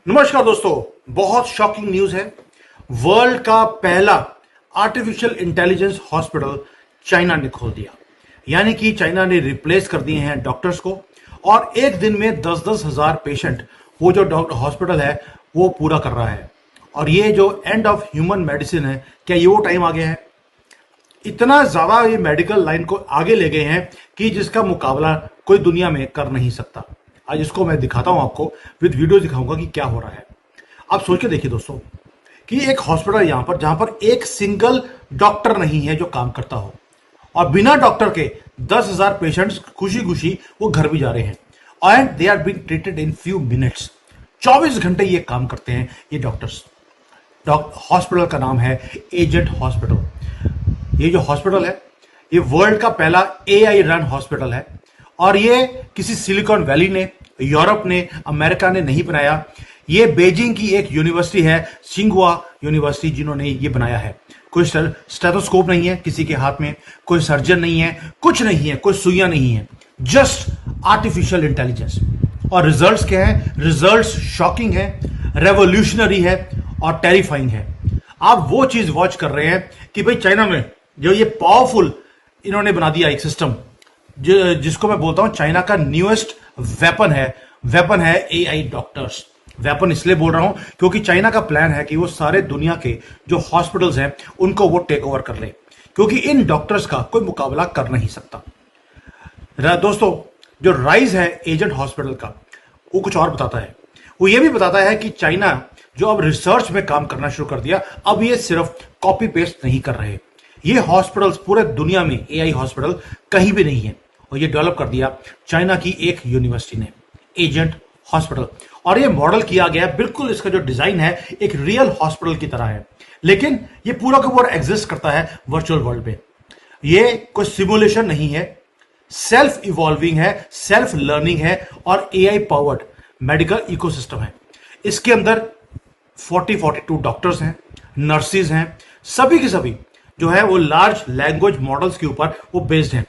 नमस्कार दोस्तों, बहुत शॉकिंग न्यूज है। वर्ल्ड का पहला आर्टिफिशियल इंटेलिजेंस हॉस्पिटल चाइना ने खोल दिया। यानी कि चाइना ने रिप्लेस कर दिए हैं डॉक्टर्स को और एक दिन में 10-10 हजार पेशेंट वो जो डॉक्टर हॉस्पिटल है वो पूरा कर रहा है। और ये जो एंड ऑफ ह्यूमन मेडिसिन है, क्या ये वो टाइम आ गया है? इतना ज्यादा ये मेडिकल लाइन को आगे ले गए हैं कि जिसका मुकाबला कोई दुनिया में कर नहीं सकता। आज इसको मैं दिखाता हूं आपको, विद वीडियो दिखाऊंगा कि क्या हो रहा है। आप सोच के देखिए दोस्तों कि एक हॉस्पिटल यहां पर जहां पर एक सिंगल डॉक्टर नहीं है जो काम करता हो, और बिना डॉक्टर के 10,000 पेशेंट्स खुशी खुशी वो घर भी जा रहे हैं and they are being treated in few minutes. 24 घंटे ये काम करते हैं ये डॉक्टर्स। हॉस्पिटल का नाम है एजेंट हॉस्पिटल। ये जो हॉस्पिटल है ये वर्ल्ड का पहला एआई रन हॉस्पिटल है और ये किसी सिलिकॉन वैली ने, यूरोप ने, अमेरिका ने नहीं बनाया। ये बीजिंग की एक यूनिवर्सिटी है, सिंगुआ यूनिवर्सिटी, जिन्होंने ये बनाया है। कोई स्टेथोस्कोप नहीं है किसी के हाथ में, कोई सर्जन नहीं है, कुछ नहीं है, कोई सुइयां नहीं है, जस्ट आर्टिफिशियल इंटेलिजेंस। और रिजल्ट्स क्या है? रिजल्ट्स शॉकिंग है, रेवोल्यूशनरी है और टेरिफाइंग है। आप वो चीज वॉच कर रहे हैं कि भाई चाइना में जो ये पावरफुल इन्होंने बना दिया एक सिस्टम, जिसको मैं बोलता हूं चाइना का न्यूएस्ट वेपन है एआई डॉक्टर्स। वेपन इसलिए बोल रहा हूं क्योंकि चाइना का प्लान है कि वो सारे दुनिया के जो हॉस्पिटल्स हैं उनको वो टेक ओवर कर ले, क्योंकि इन डॉक्टर्स का कोई मुकाबला कर नहीं सकता। दोस्तों, जो राइज है एजेंट हॉस्पिटल का, वो कुछ और बताता है। वो ये भी बताता है कि चाइना जो अब रिसर्च में काम करना शुरू कर दिया, अब ये सिर्फ कॉपी पेस्ट नहीं कर रहे। ये हॉस्पिटल्स पूरे दुनिया में एआई हॉस्पिटल कहीं भी नहीं है, और ये डेवलप कर दिया चाइना की एक यूनिवर्सिटी ने, एजेंट हॉस्पिटल। और ये मॉडल किया गया, बिल्कुल इसका जो डिजाइन है एक रियल हॉस्पिटल की तरह है, लेकिन ये पूरा का पूरा एग्जिस्ट करता है वर्चुअल वर्ल्ड में। ये कोई सिमुलेशन नहीं है, सेल्फ इवॉल्विंग है, सेल्फ लर्निंग है और एआई पावर्ड मेडिकल इकोसिस्टम है। इसके अंदर 42 डॉक्टर्स हैं, नर्सिस हैं, सभी के सभी जो है वो लार्ज लैंग्वेज मॉडल्स के ऊपर वो बेस्ड हैं।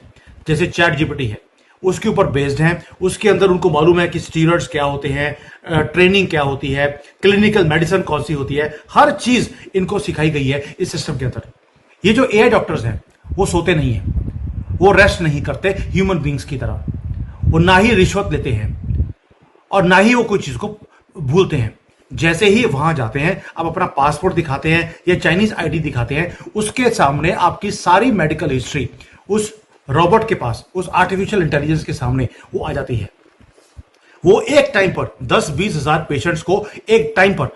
जैसे चैट जीपीटी है उसके ऊपर बेस्ड हैं। उसके अंदर उनको मालूम है कि स्टीरॉइड्स क्या होते हैं, ट्रेनिंग क्या होती है, क्लिनिकल मेडिसिन कौन सी होती है, हर चीज इनको सिखाई गई है इस सिस्टम के अंदर। ये जो एआई डॉक्टर्स हैं वो सोते नहीं है, वो रेस्ट नहीं करते ह्यूमन बींग्स की तरह। वो ना ही रिश्वत लेते हैं और ना ही वो कोई चीज को भूलते हैं। जैसे ही वहां जाते हैं, आप अपना पासपोर्ट दिखाते हैं या चाइनीज आईडी दिखाते हैं, उसके सामने आपकी सारी मेडिकल हिस्ट्री उस रोबोट के पास, उस आर्टिफिशियल इंटेलिजेंस के सामने वो आ जाती है। वो एक टाइम पर 10-20 हजार पेशेंट्स को एक टाइम पर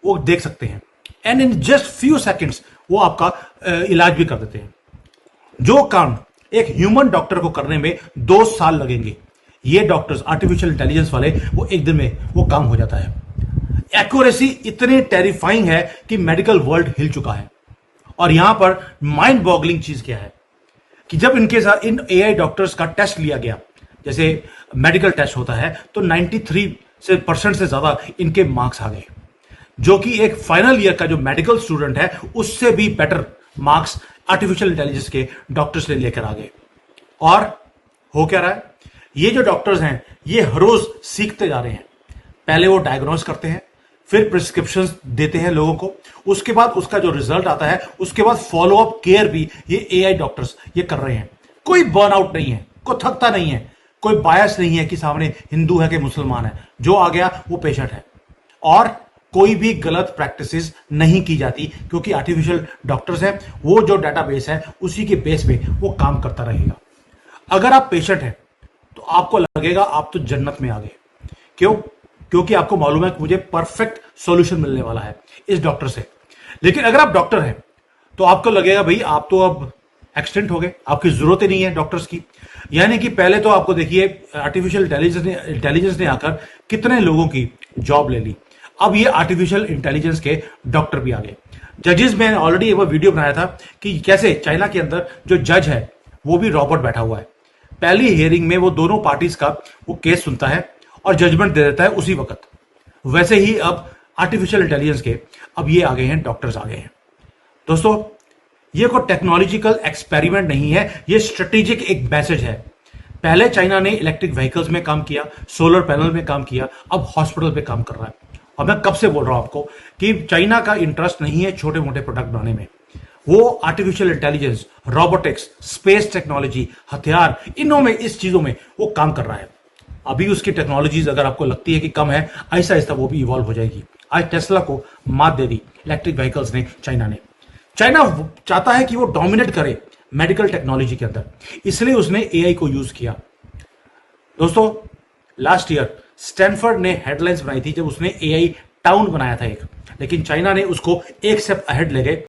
वो देख सकते हैं and in just few seconds वो आपका इलाज भी कर देते हैं। जो काम एक ह्यूमन डॉक्टर को करने में 2 साल लगेंगे, ये डॉक्टर्स आर्टिफिशियल इंटेलिजेंस वाले वो एक दिन में वो काम हो जाता है। एक्यूरेसी इतनी टेरिफाइंग है कि मेडिकल वर्ल्ड हिल चुका है। और यहां पर माइंड बॉगलिंग चीज क्या है कि जब इनके साथ इन एआई डॉक्टर्स का टेस्ट लिया गया, जैसे मेडिकल टेस्ट होता है, तो 93% से ज्यादा इनके मार्क्स आ गए, जो कि एक फाइनल ईयर का जो मेडिकल स्टूडेंट है उससे भी बेटर मार्क्स आर्टिफिशियल इंटेलिजेंस के डॉक्टर्स ने लेकर आ गए। और हो क्या रहा है, ये जो डॉक्टर्स हैं ये हर रोज सीखते जा रहे हैं। पहले वो डायग्नोस करते हैं, फिर प्रिस्क्रिप्शन देते हैं लोगों को, उसके बाद उसका जो रिजल्ट आता है उसके बाद फॉलो अप केयर भी ये एआई डॉक्टर्स ये कर रहे हैं। कोई बर्नआउट नहीं है, कोई थकता नहीं है, कोई बायस नहीं है कि सामने हिंदू है कि मुसलमान है, जो आ गया वो पेशेंट है। और कोई भी गलत प्रैक्टिसेस नहीं की जाती, क्योंकि आर्टिफिशियल डॉक्टर्स हैं, वो जो डेटाबेस है उसी के बेस पे वो काम करता रहेगा। अगर आप पेशेंट हैं तो आपको लगेगा आप तो जन्नत में आ गए। क्यों? क्योंकि आपको मालूम है कि मुझे परफेक्ट सॉल्यूशन मिलने वाला है इस डॉक्टर से। लेकिन अगर आप डॉक्टर हैं तो आपको लगेगा भाई आप तो अब एक्सटेंट हो गए, आपकी जरूरत ही नहीं है डॉक्टर्स की। यानी कि पहले तो आपको देखिए आर्टिफिशियल इंटेलिजेंस ने आकर कितने लोगों की जॉब ले ली, अब ये आर्टिफिशियल इंटेलिजेंस के डॉक्टर भी आ गए। जजेस में ऑलरेडी एक वीडियो बनाया था कि कैसे चाइना के अंदर जो जज है वो भी रोबोट बैठा हुआ है। पहली हियरिंग में वो दोनों पार्टीज का वो केस सुनता है और जजमेंट दे देता है उसी वक्त। वैसे ही अब आर्टिफिशियल इंटेलिजेंस के अब ये आ गए हैं, डॉक्टर्स आ गए हैं। दोस्तों, ये कोई टेक्नोलॉजिकल एक्सपेरिमेंट नहीं है, ये स्ट्रेटेजिक एक मैसेज है। पहले चाइना ने इलेक्ट्रिक व्हीकल्स में काम किया, सोलर पैनल में काम किया, अब हॉस्पिटल पे काम कर रहा है। और मैं कब से बोल रहा हूं आपको कि चाइना का इंटरेस्ट नहीं है छोटे मोटे प्रोडक्ट बनाने में। वो artificial intelligence, robotics, space technology, हथियार, इनों में, इस चीजों में वो काम कर रहा है। अभी उसकी टेक्नोलॉजीज अगर आपको लगती है कि कम है, आहिस्ता आहिस्ता वो भी इवॉल्व हो जाएगी। आज टेस्ला को मात दे दी इलेक्ट्रिक व्हीकल्स ने चाइना ने। चाइना चाहता है कि वो डोमिनेट करे मेडिकल टेक्नोलॉजी के अंदर, इसलिए उसने एआई को यूज किया। दोस्तों, लास्ट ईयर स्टैनफोर्ड ने हेडलाइंस बनाई थी जब उसने एआई टाउन बनाया था एक, लेकिन चाइना ने उसको एक स्टेप अहेड ले गए